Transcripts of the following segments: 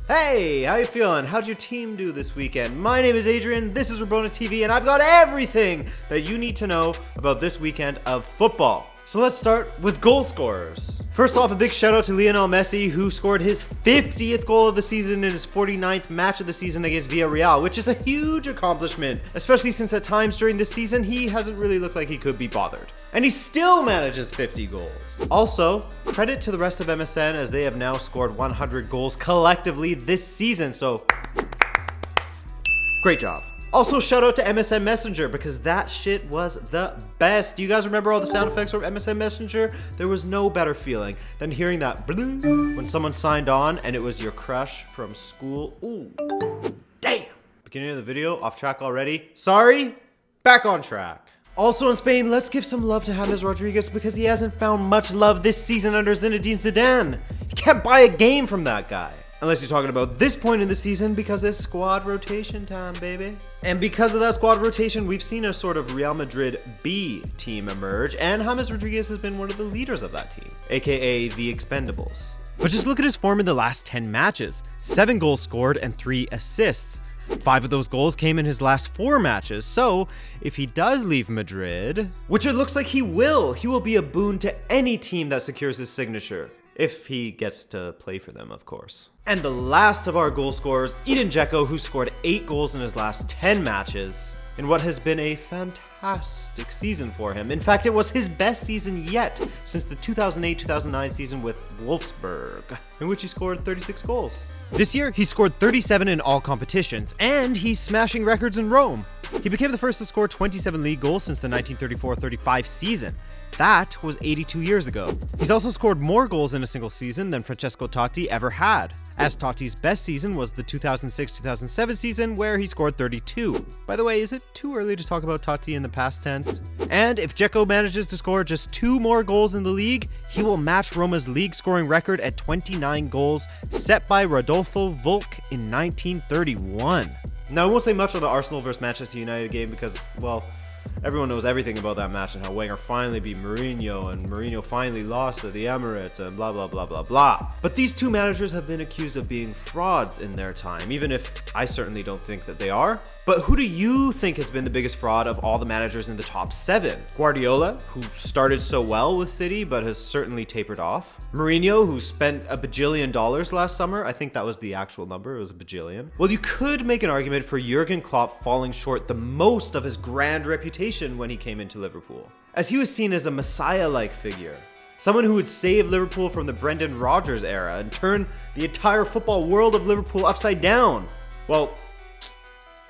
Hey, how you feeling? How'd your team do this weekend? My name is Adrian, this is Rabona TV, and I've got everything that you need to know about this weekend of football. So let's start with goal scorers. First off, a big shout out to Lionel Messi, who scored his 50th goal of the season in his 49th match of the season against Villarreal, which is a huge accomplishment, especially since at times during this season, he hasn't really looked like he could be bothered. And he still manages 50 goals. Also, credit to the rest of MSN as they have now scored 100 goals collectively this season, so great job. Also, shout out to MSN Messenger because that shit was the best. Do you guys remember all the sound effects from MSN Messenger? There was no better feeling than hearing that when someone signed on and it was your crush from school. Ooh, damn. Beginning of the video, off track already. Sorry, back on track. Also in Spain, let's give some love to James Rodriguez because he hasn't found much love this season under Zinedine Zidane. You can't buy a game from that guy. Unless you're talking about this point in the season because it's squad rotation time, baby. And because of that squad rotation, we've seen a sort of Real Madrid B team emerge, and James Rodriguez has been one of the leaders of that team, aka the Expendables. But just look at his form in the last 10 matches. 7 goals scored and 3 assists. 5 of those goals came in his last 4 matches, so if he does leave Madrid, which it looks like he will be a boon to any team that secures his signature. If he gets to play for them, of course. And the last of our goal scorers, Edin Dzeko, who scored 8 goals in his last 10 matches in what has been a fantastic season for him. In fact, it was his best season yet since the 2008-2009 season with Wolfsburg, in which he scored 36 goals. This year, he scored 37 in all competitions, and he's smashing records in Rome. He became the first to score 27 league goals since the 1934-35 season. That was 82 years ago. He's also scored more goals in a single season than Francesco Totti ever had, as Totti's best season was the 2006-2007 season where he scored 32. By the way, is it too early to talk about Totti in the past tense? And if Dzeko manages to score just 2 more goals in the league, he will match Roma's league scoring record at 29 goals set by Rodolfo Volk in 1931. Now, I won't say much on the Arsenal vs Manchester United game because, well, everyone knows everything about that match and how Wenger finally beat Mourinho and Mourinho finally lost at the Emirates and blah blah blah blah blah. But these two managers have been accused of being frauds in their time, even if I certainly don't think that they are. But who do you think has been the biggest fraud of all the managers in the top 7? Guardiola, who started so well with City but has certainly tapered off. Mourinho, who spent $1 bajillion last summer. I think that was the actual number, it was $1 bajillion. Well, you could make an argument for Jurgen Klopp falling short the most of his grand reputation when he came into Liverpool, as he was seen as a messiah-like figure. Someone who would save Liverpool from the Brendan Rodgers era and turn the entire football world of Liverpool upside down. Well,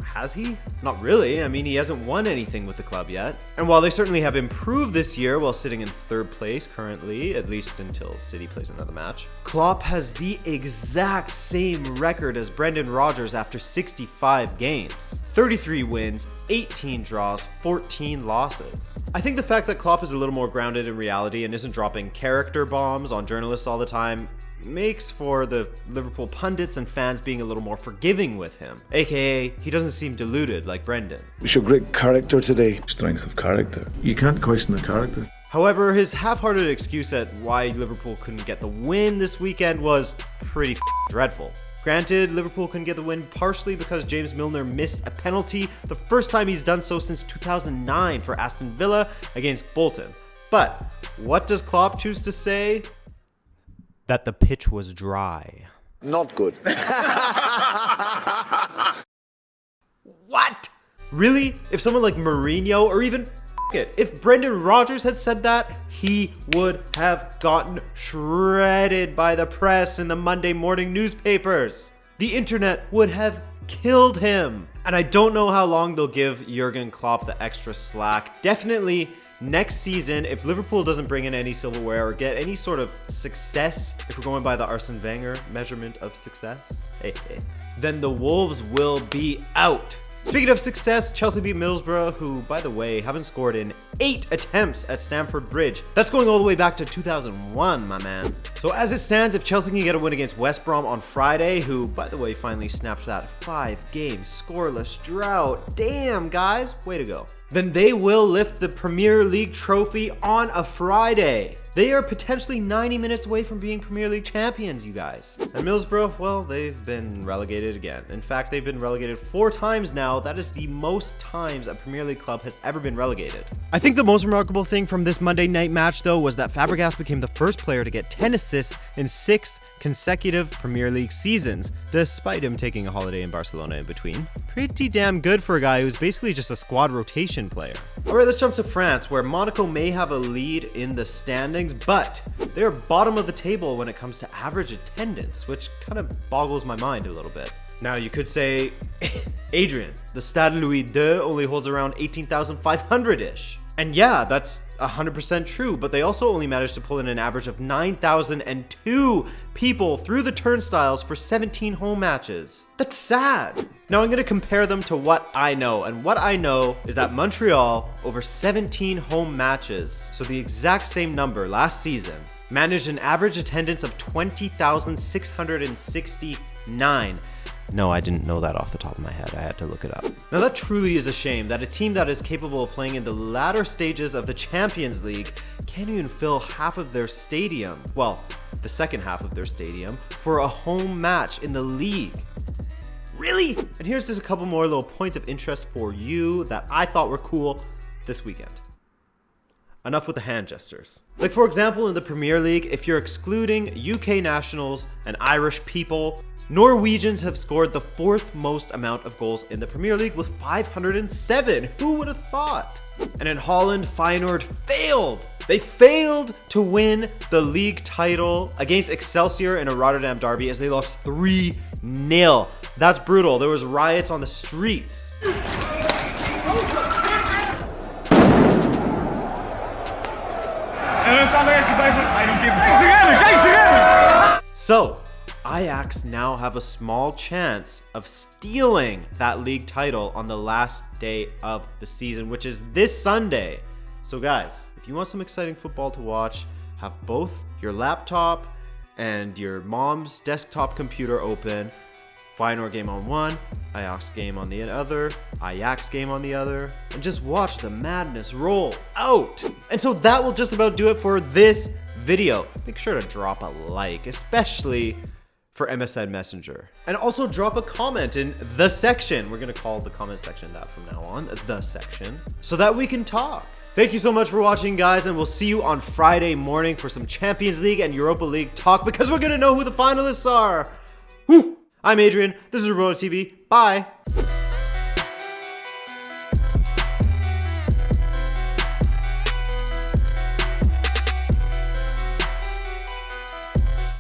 has he? Not really. I mean, he hasn't won anything with the club yet. And while they certainly have improved this year while sitting in 3rd place currently, at least until City plays another match, Klopp has the exact same record as Brendan Rodgers after 65 games. 33 wins, 18 draws, 14 losses. I think the fact that Klopp is a little more grounded in reality and isn't dropping character bombs on journalists all the time makes for the Liverpool pundits and fans being a little more forgiving with him. AKA, he doesn't seem deluded like Brendan. We showed great character today. Strength of character. You can't question the character. However, his half-hearted excuse at why Liverpool couldn't get the win this weekend was pretty dreadful. Granted, Liverpool couldn't get the win partially because James Milner missed a penalty, the first time he's done so since 2009 for Aston Villa against Bolton. But what does Klopp choose to say? That the pitch was dry. Not good. What? Really? If someone like Mourinho or even if Brendan Rodgers had said that, he would have gotten shredded by the press in the Monday morning newspapers. The internet would have killed him. And I don't know how long they'll give Jurgen Klopp the extra slack. Definitely next season, if Liverpool doesn't bring in any silverware or get any sort of success, if we're going by the Arsene Wenger measurement of success, then the Wolves will be out. Speaking of success, Chelsea beat Middlesbrough, who, by the way, haven't scored in 8 attempts at Stamford Bridge. That's going all the way back to 2001, my man. So as it stands, if Chelsea can get a win against West Brom on Friday, who, by the way, finally snapped that 5-game scoreless drought, damn, guys, way to go. then they will lift the Premier League trophy on a Friday. They are potentially 90 minutes away from being Premier League champions, you guys. And Middlesbrough, well, they've been relegated again. In fact, they've been relegated 4 times now. That is the most times a Premier League club has ever been relegated. I think the most remarkable thing from this Monday night match, though, was that Fabregas became the first player to get 10 assists in 6 consecutive Premier League seasons, despite him taking a holiday in Barcelona in between. Pretty damn good for a guy who's basically just a squad rotation player. Alright, let's jump to France, where Monaco may have a lead in the standings, but they're bottom of the table when it comes to average attendance, which kind of boggles my mind a little bit. Now, you could say, Adrian, the Stade Louis II only holds around 18,500-ish. And yeah, that's 100% true, but they also only managed to pull in an average of 9,002 people through the turnstiles for 17 home matches. That's sad. Now I'm going to compare them to what I know, and what I know is that Montreal, over 17 home matches, so the exact same number last season, managed an average attendance of 20,669. No, I didn't know that off the top of my head. I had to look it up. Now that truly is a shame that a team that is capable of playing in the latter stages of the Champions League can't even fill half of their stadium, well, the second half of their stadium, for a home match in the league. Really? And here's just a couple more little points of interest for you that I thought were cool this weekend. Enough with the hand gestures. Like, for example, in the Premier League, if you're excluding UK nationals and Irish people, Norwegians have scored the 4th most amount of goals in the Premier League with 507. Who would have thought? And in Holland, Feyenoord failed. They failed to win the league title against Excelsior in a Rotterdam derby as they lost 3-0. That's brutal. There was riots on the streets. So, Ajax now have a small chance of stealing that league title on the last day of the season, which is this Sunday. So guys, if you want some exciting football to watch, have both your laptop and your mom's desktop computer open. Feyenoord game on one, Ajax game on the other, Ajax game on the other, and just watch the madness roll out. And so that will just about do it for this video. Make sure to drop a like, especially for MSN Messenger. And also drop a comment in the section. We're gonna call the comment section that from now on, the section, so that we can talk. Thank you so much for watching, guys, and we'll see you on Friday morning for some Champions League and Europa League talk, because we're gonna know who the finalists are. Whew. I'm Adrian, this is Rabona TV, bye.